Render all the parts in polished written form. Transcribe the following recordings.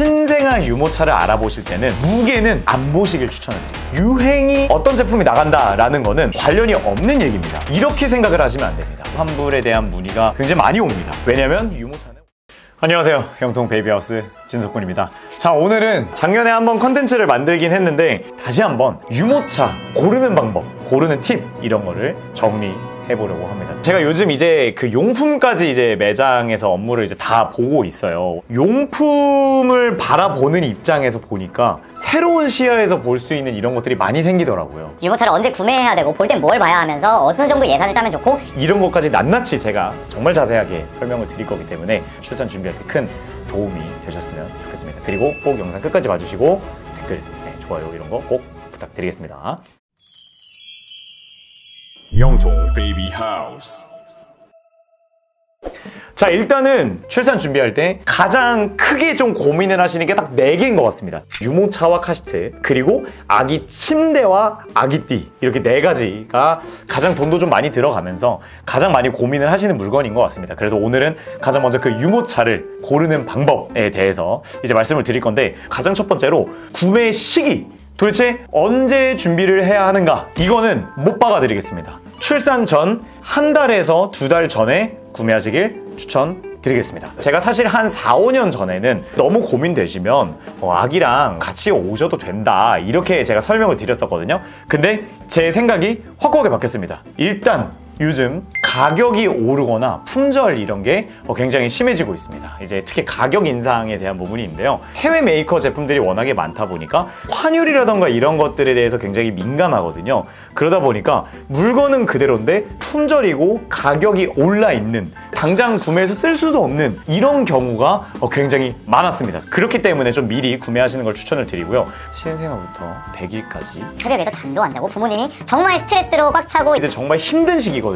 신생아 유모차를 알아보실 때는 무게는 안 보시길 추천을 드리겠습니다. 유행이 어떤 제품이 나간다라는 거는 관련이 없는 얘기입니다. 이렇게 생각을 하시면 안 됩니다. 환불에 대한 문의가 굉장히 많이 옵니다. 왜냐면 유모차는 안녕하세요, 형통 베이비하우스 진석군입니다. 자, 오늘은 작년에 한번 컨텐츠를 만들긴 했는데 다시 한번 유모차 고르는 방법, 고르는 팁 이런 거를 정리해보려고 합니다. 제가 요즘 이제 그 용품까지 이제 매장에서 업무를 이제 다 보고 있어요. 용품을 바라보는 입장에서 보니까 새로운 시야에서 볼 수 있는 이런 것들이 많이 생기더라고요. 유모차를 언제 구매해야 되고 볼 땐 뭘 봐야 하면서 어느 정도 예산을 짜면 좋고 이런 것까지 낱낱이 제가 정말 자세하게 설명을 드릴 거기 때문에 출산 준비할 때 큰 도움이 되셨으면 좋겠습니다. 그리고 꼭 영상 끝까지 봐주시고 댓글, 좋아요 이런 거 꼭 부탁드리겠습니다. 영통 베이비 하우스. 자, 일단은 출산 준비할 때 가장 크게 좀 고민을 하시는 게 딱 4개인 것 같습니다. 유모차와 카시트, 그리고 아기 침대와 아기띠, 이렇게 4가지가 가장 돈도 좀 많이 들어가면서 가장 많이 고민을 하시는 물건인 것 같습니다. 그래서 오늘은 가장 먼저 그 유모차를 고르는 방법에 대해서 이제 말씀을 드릴 건데, 가장 첫 번째로 구매 시기, 도대체 언제 준비를 해야 하는가, 이거는 못 박아드리겠습니다. 출산 전 1달에서 2달 전에 구매하시길 추천드리겠습니다. 제가 사실 한 4, 5년 전에는 너무 고민되시면 아기랑 같이 오셔도 된다, 이렇게 제가 설명을 드렸었거든요. 근데 제 생각이 확고하게 바뀌었습니다. 일단 요즘 가격이 오르거나 품절 이런 게 굉장히 심해지고 있습니다. 이제 특히 가격 인상에 대한 부분이 있는데요. 해외 메이커 제품들이 워낙에 많다 보니까 환율이라던가 이런 것들에 대해서 굉장히 민감하거든요. 그러다 보니까 물건은 그대로인데 품절이고 가격이 올라 있는, 당장 구매해서 쓸 수도 없는 이런 경우가 굉장히 많았습니다. 그렇기 때문에 좀 미리 구매하시는 걸 추천을 드리고요. 신생아부터 100일까지 새벽에도 잠도 안 자고 부모님이 정말 스트레스로 꽉 차고 이제 정말 힘든 시기거든요.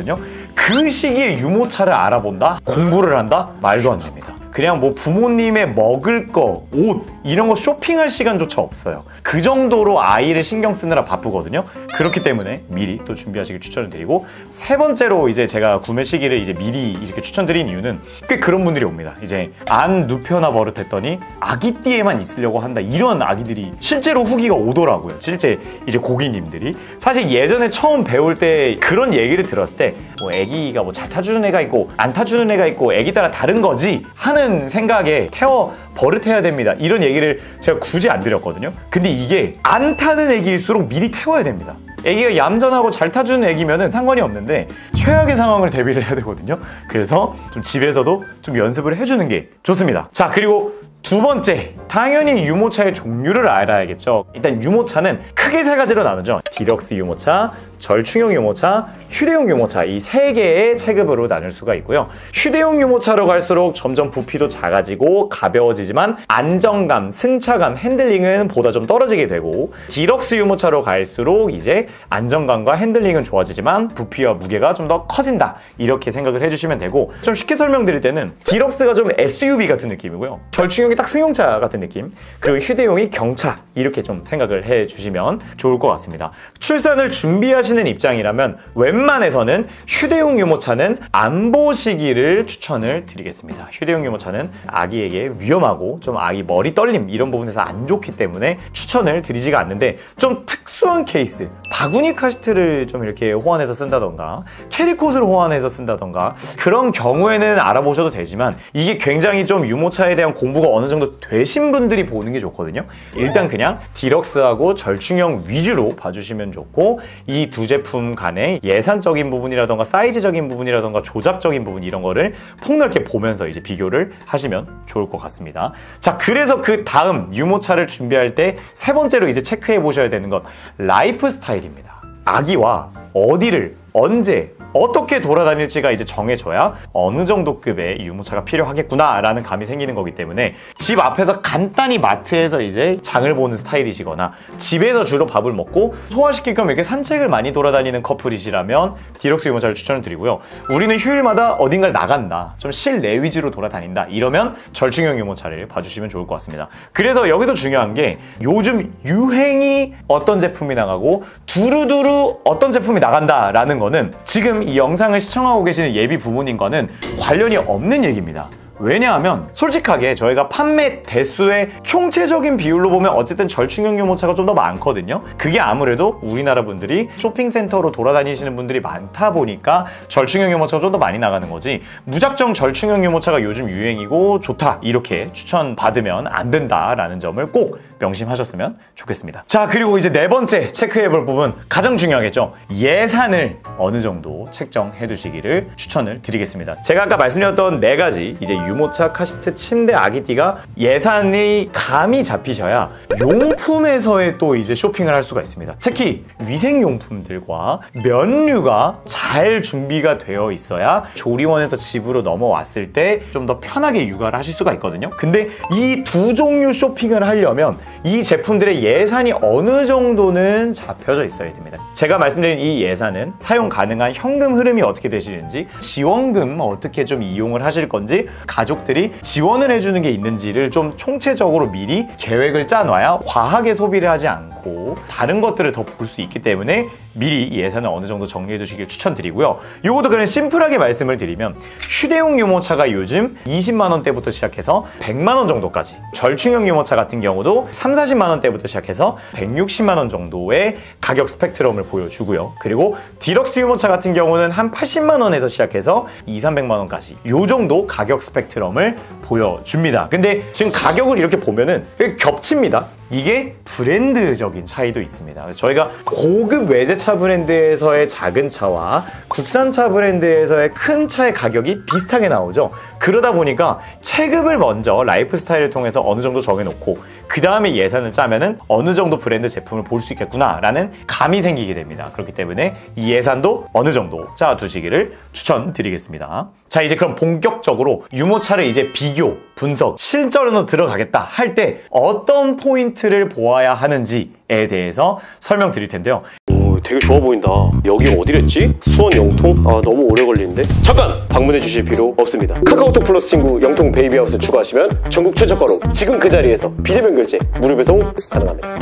그 시기에 유모차를 알아본다? 공부를 한다? 말도 안 됩니다. 그냥 뭐 부모님의 먹을 거, 옷 이런 거 쇼핑할 시간조차 없어요. 그 정도로 아이를 신경 쓰느라 바쁘거든요. 그렇기 때문에 미리 또 준비하시길 추천을 드리고, 세 번째로 이제 제가 구매 시기를 이제 미리 이렇게 추천드린 이유는 꽤 그런 분들이 옵니다. 이제 안 눕혀나 버릇했더니 아기띠에만 있으려고 한다, 이런 아기들이 실제로 후기가 오더라고요. 실제 이제 고객님들이. 사실 예전에 처음 배울 때 그런 얘기를 들었을 때 뭐 아기가 뭐 잘 타주는 애가 있고 안 타주는 애가 있고 애기 따라 다른 거지 하는 생각에 태워 버릇해야 됩니다, 이런 얘기를 제가 굳이 안 드렸거든요. 근데 이게 안 타는 애기일수록 미리 태워야 됩니다. 애기가 얌전하고 잘 타주는 애기면은 상관이 없는데 최악의 상황을 대비를 해야 되거든요. 그래서 좀 집에서도 좀 연습을 해주는 게 좋습니다. 자, 그리고 두 번째, 당연히 유모차의 종류를 알아야겠죠. 일단 유모차는 크게 3가지로 나누죠. 디럭스 유모차, 절충형 유모차, 휴대용 유모차, 이 3개의 체급으로 나눌 수가 있고요. 휴대용 유모차로 갈수록 점점 부피도 작아지고 가벼워지지만 안정감, 승차감, 핸들링은 보다 좀 떨어지게 되고, 디럭스 유모차로 갈수록 이제 안정감과 핸들링은 좋아지지만 부피와 무게가 좀 더 커진다, 이렇게 생각을 해주시면 되고, 좀 쉽게 설명드릴 때는 디럭스가 좀 SUV 같은 느낌이고요, 절충형이 딱 승용차 같은 느낌, 그리고 휴대용이 경차, 이렇게 좀 생각을 해주시면 좋을 것 같습니다. 출산을 준비하시는 입장이라면 웬만해서는 휴대용 유모차는 안 보시기를 추천을 드리겠습니다. 휴대용 유모차는 아기에게 위험하고 좀 아기 머리 떨림 이런 부분에서 안 좋기 때문에 추천을 드리지가 않는데, 좀 특수한 케이스, 바구니 카시트를 좀 이렇게 호환해서 쓴다던가 캐리콧을 호환해서 쓴다던가 그런 경우에는 알아보셔도 되지만, 이게 굉장히 좀 유모차에 대한 공부가 어느 정도 되신 분들이 보는 게 좋거든요. 일단 그냥 디럭스하고 절충형 위주로 봐주시면 좋고, 이 두 제품 간의 예산적인 부분이라던가 사이즈적인 부분이라던가 조작적인 부분, 이런 거를 폭넓게 보면서 이제 비교를 하시면 좋을 것 같습니다. 자, 그래서 그 다음 유모차를 준비할 때 세 번째로 이제 체크해 보셔야 되는 건 라이프 스타일입니다. 아기와 어디를 언제 어떻게 돌아다닐지가 이제 정해져야 어느 정도 급의 유모차가 필요하겠구나 라는 감이 생기는 거기 때문에, 집 앞에서 간단히 마트에서 이제 장을 보는 스타일이시거나 집에서 주로 밥을 먹고 소화시킬 겸 이렇게 산책을 많이 돌아다니는 커플이시라면 디럭스 유모차를 추천을 드리고요. 우리는 휴일마다 어딘가를 나간다, 좀 실내 위주로 돌아다닌다, 이러면 절충형 유모차를 봐주시면 좋을 것 같습니다. 그래서 여기서 중요한 게 요즘 유행이 어떤 제품이 나가고 두루두루 어떤 제품이 나간다라는 거는 지금 이 영상을 시청하고 계시는 예비 부모님과는 관련이 없는 얘기입니다. 왜냐하면 솔직하게 저희가 판매 대수의 총체적인 비율로 보면 어쨌든 절충형 유모차가 좀 더 많거든요. 그게 아무래도 우리나라 분들이 쇼핑센터로 돌아다니시는 분들이 많다 보니까 절충형 유모차가 좀 더 많이 나가는 거지, 무작정 절충형 유모차가 요즘 유행이고 좋다 이렇게 추천받으면 안 된다라는 점을 꼭 명심하셨으면 좋겠습니다. 자, 그리고 이제 네 번째 체크해볼 부분, 가장 중요하겠죠. 예산을 어느 정도 책정해 두시기를 추천을 드리겠습니다. 제가 아까 말씀드렸던 네 가지 이제 유모차, 카시트, 침대, 아기띠가 예산이 감이 잡히셔야 용품에서의 또 이제 쇼핑을 할 수가 있습니다. 특히 위생용품들과 면류가 잘 준비가 되어 있어야 조리원에서 집으로 넘어왔을 때 좀 더 편하게 육아를 하실 수가 있거든요. 근데 이 두 종류 쇼핑을 하려면 이 제품들의 예산이 어느 정도는 잡혀져 있어야 됩니다. 제가 말씀드린 이 예산은 사용 가능한 현금 흐름이 어떻게 되시는지, 지원금 어떻게 좀 이용을 하실 건지, 가족들이 지원을 해주는 게 있는지를 좀 총체적으로 미리 계획을 짜놔야 과하게 소비를 하지 않고 다른 것들을 더 볼 수 있기 때문에 미리 예산을 어느 정도 정리해 두시길 추천드리고요. 요것도 그냥 심플하게 말씀을 드리면, 휴대용 유모차가 요즘 20만 원대부터 시작해서 100만 원 정도까지, 절충형 유모차 같은 경우도 3, 40만 원대부터 시작해서 160만 원 정도의 가격 스펙트럼을 보여주고요. 그리고 디럭스 유모차 같은 경우는 한 80만 원에서 시작해서 2, 300만 원까지 요 정도 가격 스펙트럼을 보여줍니다. 근데 지금 가격을 이렇게 보면은 겹칩니다. 이게 브랜드적인 차이도 있습니다. 그래서 저희가 고급 외제차 브랜드에서의 작은 차와 국산차 브랜드에서의 큰 차의 가격이 비슷하게 나오죠. 그러다 보니까 체급을 먼저 라이프 스타일을 통해서 어느 정도 정해놓고 그 다음에 예산을 짜면은 어느 정도 브랜드 제품을 볼 수 있겠구나 라는 감이 생기게 됩니다. 그렇기 때문에 이 예산도 어느 정도 짜두시기를 추천드리겠습니다. 자, 이제 그럼 본격적으로 유모차를 이제 비교, 분석, 실전으로 들어가겠다 할 때 어떤 포인트를 보아야 하는지에 대해서 설명드릴 텐데요. 오, 되게 좋아 보인다. 여기 어디랬지? 수원 영통? 아, 너무 오래 걸리는데? 잠깐! 방문해 주실 필요 없습니다. 카카오톡 플러스 친구 영통 베이비하우스 추가하시면 전국 최저가로 지금 그 자리에서 비대면 결제, 무료 배송 가능합니다.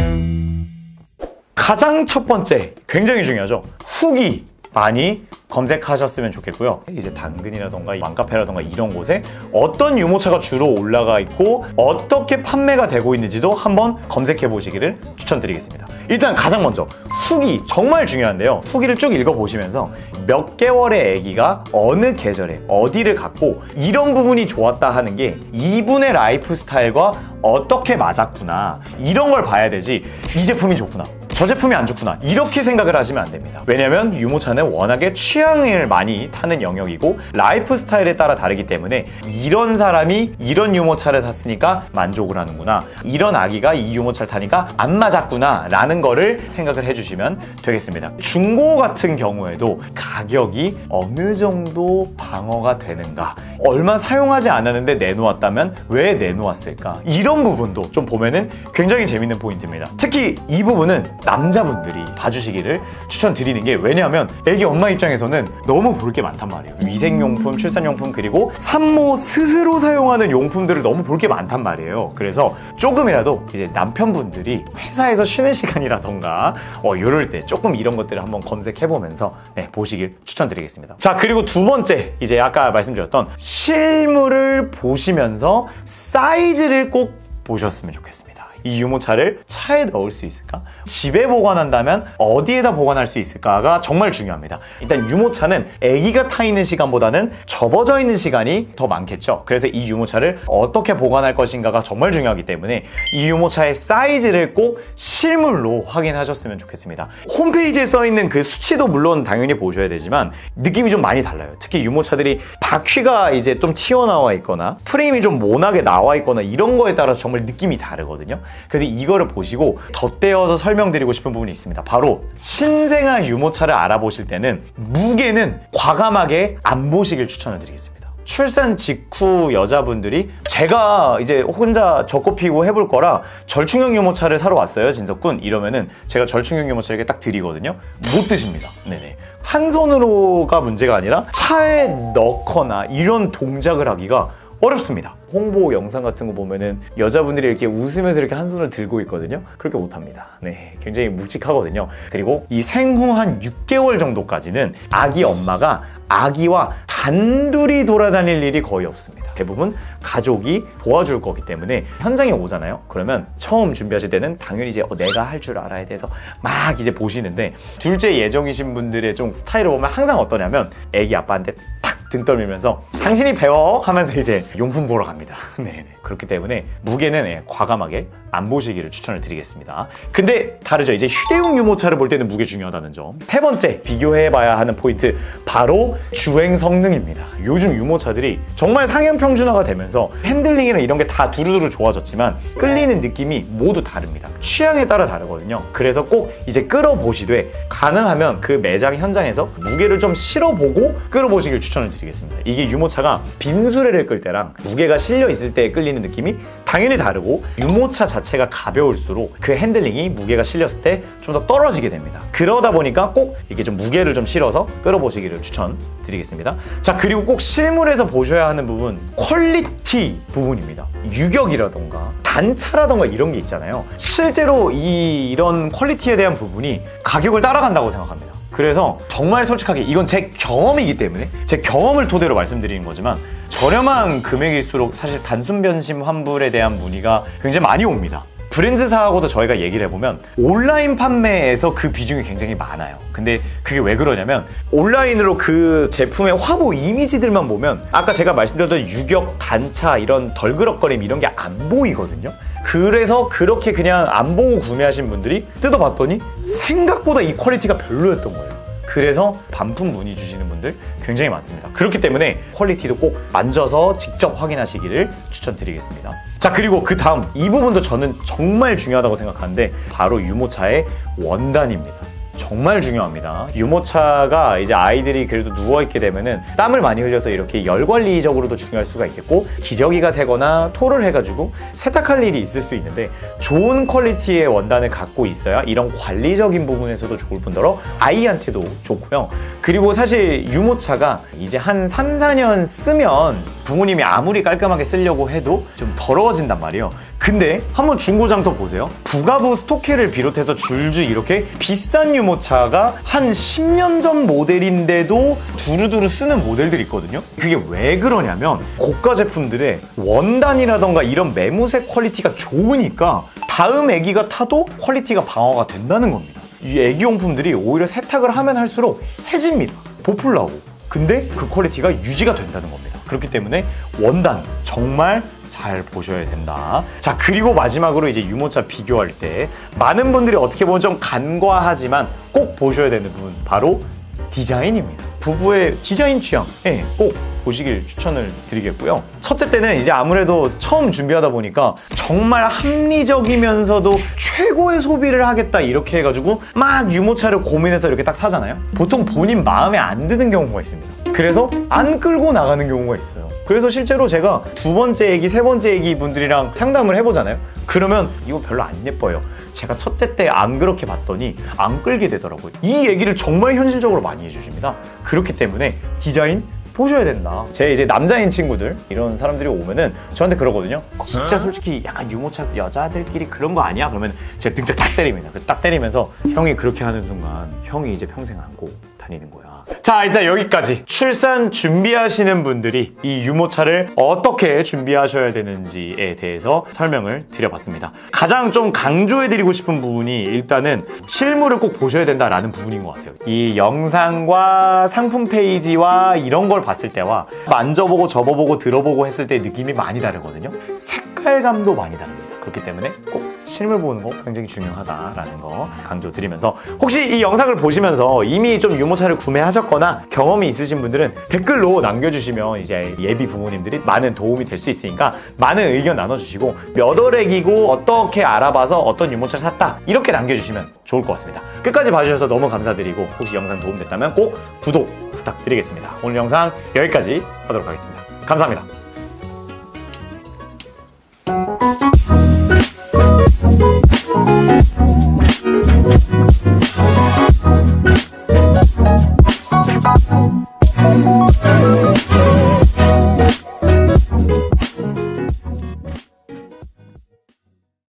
가장 첫 번째, 굉장히 중요하죠. 후기 많이 검색하셨으면 좋겠고요. 이제 당근이라던가 맘카페라던가 이런 곳에 어떤 유모차가 주로 올라가 있고 어떻게 판매가 되고 있는지도 한번 검색해 보시기를 추천드리겠습니다. 일단 가장 먼저 후기 정말 중요한데요. 후기를 쭉 읽어보시면서 몇 개월의 아기가 어느 계절에 어디를 갔고 이런 부분이 좋았다 하는 게 이분의 라이프 스타일과 어떻게 맞았구나, 이런 걸 봐야 되지 이 제품이 좋구나, 저 제품이 안 좋구나 이렇게 생각을 하시면 안 됩니다. 왜냐면 유모차는 워낙에 취향을 많이 타는 영역이고 라이프 스타일에 따라 다르기 때문에 이런 사람이 이런 유모차를 샀으니까 만족을 하는구나, 이런 아기가 이 유모차를 타니까 안 맞았구나 라는 거를 생각을 해주시면 되겠습니다. 중고 같은 경우에도 가격이 어느 정도 방어가 되는가, 얼마 사용하지 않았는데 내놓았다면 왜 내놓았을까, 이런 부분도 좀 보면은 굉장히 재밌는 포인트입니다. 특히 이 부분은 남자분들이 봐주시기를 추천드리는 게, 왜냐하면 애기 엄마 입장에서는 너무 볼 게 많단 말이에요. 위생용품, 출산용품, 그리고 산모 스스로 사용하는 용품들을 너무 볼 게 많단 말이에요. 그래서 조금이라도 이제 남편분들이 회사에서 쉬는 시간이라던가 이럴 때 조금 이런 것들을 한번 검색해보면서 보시길 추천드리겠습니다. 자, 그리고 두 번째, 이제 아까 말씀드렸던 실물을 보시면서 사이즈를 꼭 보셨으면 좋겠습니다. 이 유모차를 차에 넣을 수 있을까? 집에 보관한다면 어디에다 보관할 수 있을까가 정말 중요합니다. 일단 유모차는 아기가 타 있는 시간보다는 접어져 있는 시간이 더 많겠죠. 그래서 이 유모차를 어떻게 보관할 것인가가 정말 중요하기 때문에 이 유모차의 사이즈를 꼭 실물로 확인하셨으면 좋겠습니다. 홈페이지에 써있는 그 수치도 물론 당연히 보셔야 되지만 느낌이 좀 많이 달라요. 특히 유모차들이 바퀴가 이제 좀 튀어나와 있거나 프레임이 좀 모나게 나와 있거나 이런 거에 따라서 정말 느낌이 다르거든요. 그래서 이거를 보시고 덧대어서 설명드리고 싶은 부분이 있습니다. 바로 신생아 유모차를 알아보실 때는 무게는 과감하게 안 보시길 추천을 드리겠습니다. 출산 직후 여자분들이 제가 이제 혼자 젖고 피고 해볼 거라 절충형 유모차를 사러 왔어요, 진석군, 이러면은 제가 절충형 유모차 이렇게 딱 드리거든요. 못 드십니다. 네네. 한 손으로가 문제가 아니라 차에 넣거나 이런 동작을 하기가 어렵습니다. 홍보 영상 같은 거 보면은 여자분들이 이렇게 웃으면서 이렇게 한 손을 들고 있거든요. 그렇게 못합니다. 네, 굉장히 묵직하거든요. 그리고 이 생후 한 6개월 정도까지는 아기 엄마가 아기와 단둘이 돌아다닐 일이 거의 없습니다. 대부분 가족이 도와줄 거기 때문에 현장에 오잖아요. 그러면 처음 준비하실 때는 당연히 이제 내가 할 줄 알아야 돼서 막 이제 보시는데, 둘째 예정이신 분들의 좀 스타일을 보면 항상 어떠냐면 애기 아빠한테 탁 등 떨면서 당신이 배워 하면서 이제 용품 보러 갑니다. 네네. 그렇기 때문에 무게는 과감하게 안 보시기를 추천을 드리겠습니다. 근데 다르죠. 이제 휴대용 유모차를 볼 때는 무게 중요하다는 점. 세 번째 비교해봐야 하는 포인트, 바로 주행 성능입니다. 요즘 유모차들이 정말 상향 평준화가 되면서 핸들링이나 이런 게 다 두루두루 좋아졌지만 끌리는 느낌이 모두 다릅니다. 취향에 따라 다르거든요. 그래서 꼭 이제 끌어보시되 가능하면 그 매장 현장에서 무게를 좀 실어보고 끌어보시길 추천을 드리겠습니다. 이게 유모차가 빈수레를 끌 때랑 무게가 실려 있을 때 끌리는 느낌이 당연히 다르고, 유모차 자체가 가벼울수록 그 핸들링이 무게가 실렸을 때 좀 더 떨어지게 됩니다. 그러다 보니까 꼭 이게 좀 무게를 좀 실어서 끌어보시기를 추천드리겠습니다. 자, 그리고 꼭 실물에서 보셔야 하는 부분, 퀄리티 부분입니다. 유격이라던가 단차라던가 이런 게 있잖아요. 실제로 이런 퀄리티에 대한 부분이 가격을 따라간다고 생각합니다. 그래서 정말 솔직하게 이건 제 경험이기 때문에 제 경험을 토대로 말씀드리는 거지만, 저렴한 금액일수록 사실 단순 변심 환불에 대한 문의가 굉장히 많이 옵니다. 브랜드사하고도 저희가 얘기를 해보면 온라인 판매에서 그 비중이 굉장히 많아요. 근데 그게 왜 그러냐면, 온라인으로 그 제품의 화보 이미지들만 보면 아까 제가 말씀드렸던 유격, 단차, 이런 덜그럭거림 이런 게 안 보이거든요. 그래서 그렇게 그냥 안 보고 구매하신 분들이 뜯어봤더니 생각보다 이 퀄리티가 별로였던 거예요. 그래서 반품 문의 주시는 분들 굉장히 많습니다. 그렇기 때문에 퀄리티도 꼭 만져서 직접 확인하시기를 추천드리겠습니다. 자, 그리고 그 다음 이 부분도 저는 정말 중요하다고 생각하는데, 바로 유모차의 원단입니다. 정말 중요합니다. 유모차가 이제 아이들이 그래도 누워있게 되면은 땀을 많이 흘려서 이렇게 열 관리적으로도 중요할 수가 있겠고, 기저귀가 새거나 토를 해가지고 세탁할 일이 있을 수 있는데, 좋은 퀄리티의 원단을 갖고 있어야 이런 관리적인 부분에서도 좋을 뿐더러 아이한테도 좋고요. 그리고 사실 유모차가 이제 한 3, 4년 쓰면 부모님이 아무리 깔끔하게 쓰려고 해도 좀 더러워진단 말이에요. 근데 한번 중고장터 보세요. 부가부 스토케를 비롯해서 줄줄 이렇게 비싼 유모차가 한 10년 전 모델인데도 두루두루 쓰는 모델들이 있거든요. 그게 왜 그러냐면, 고가 제품들의 원단이라던가 이런 매무새 퀄리티가 좋으니까 다음 애기가 타도 퀄리티가 방어가 된다는 겁니다. 이 애기용품들이 오히려 세탁을 하면 할수록 해집니다. 보풀나고. 근데 그 퀄리티가 유지가 된다는 겁니다. 그렇기 때문에 원단 정말 잘 보셔야 된다. 자, 그리고 마지막으로 이제 유모차 비교할 때 많은 분들이 어떻게 보면 좀 간과하지만 꼭 보셔야 되는 부분, 바로 디자인입니다. 부부의 디자인 취향, 꼭 보시길 추천을 드리겠고요. 첫째 때는 이제 아무래도 처음 준비하다 보니까 정말 합리적이면서도 최고의 소비를 하겠다 이렇게 해가지고 막 유모차를 고민해서 이렇게 딱 사잖아요. 보통 본인 마음에 안 드는 경우가 있습니다. 그래서 안 끌고 나가는 경우가 있어요. 그래서 실제로 제가 두 번째 애기, 세 번째 애기 분들이랑 상담을 해보잖아요. 그러면 이거 별로 안 예뻐요. 제가 첫째 때 안 그렇게 봤더니 안 끌게 되더라고요. 이 얘기를 정말 현실적으로 많이 해주십니다. 그렇기 때문에 디자인 보셔야 된다. 제 이제 남자인 친구들, 이런 사람들이 오면은 저한테 그러거든요. 진짜 솔직히 약간 유모차 여자들끼리 그런 거 아니야? 그러면 제가 등짝 딱 때립니다. 딱 때리면서 형이 그렇게 하는 순간 형이 이제 평생 안고 다니는 거야. 자, 일단 여기까지 출산 준비하시는 분들이 이 유모차를 어떻게 준비하셔야 되는지에 대해서 설명을 드려봤습니다. 가장 좀 강조해드리고 싶은 부분이 일단은 실물을 꼭 보셔야 된다라는 부분인 것 같아요. 이 영상과 상품 페이지와 이런 걸 봤을 때와 만져보고 접어보고 들어보고 했을 때 느낌이 많이 다르거든요. 색깔감도 많이 다릅니다. 그렇기 때문에 꼭 실물 보는 거 굉장히 중요하다라는 거 강조드리면서, 혹시 이 영상을 보시면서 이미 좀 유모차를 구매하셨거나 경험이 있으신 분들은 댓글로 남겨주시면 이제 예비 부모님들이 많은 도움이 될 수 있으니까 많은 의견 나눠주시고, 몇 월액이고 어떻게 알아봐서 어떤 유모차를 샀다 이렇게 남겨주시면 좋을 것 같습니다. 끝까지 봐주셔서 너무 감사드리고, 혹시 영상 도움됐다면 꼭 구독 부탁드리겠습니다. 오늘 영상 여기까지 하도록 하겠습니다. 감사합니다. We'll be right back.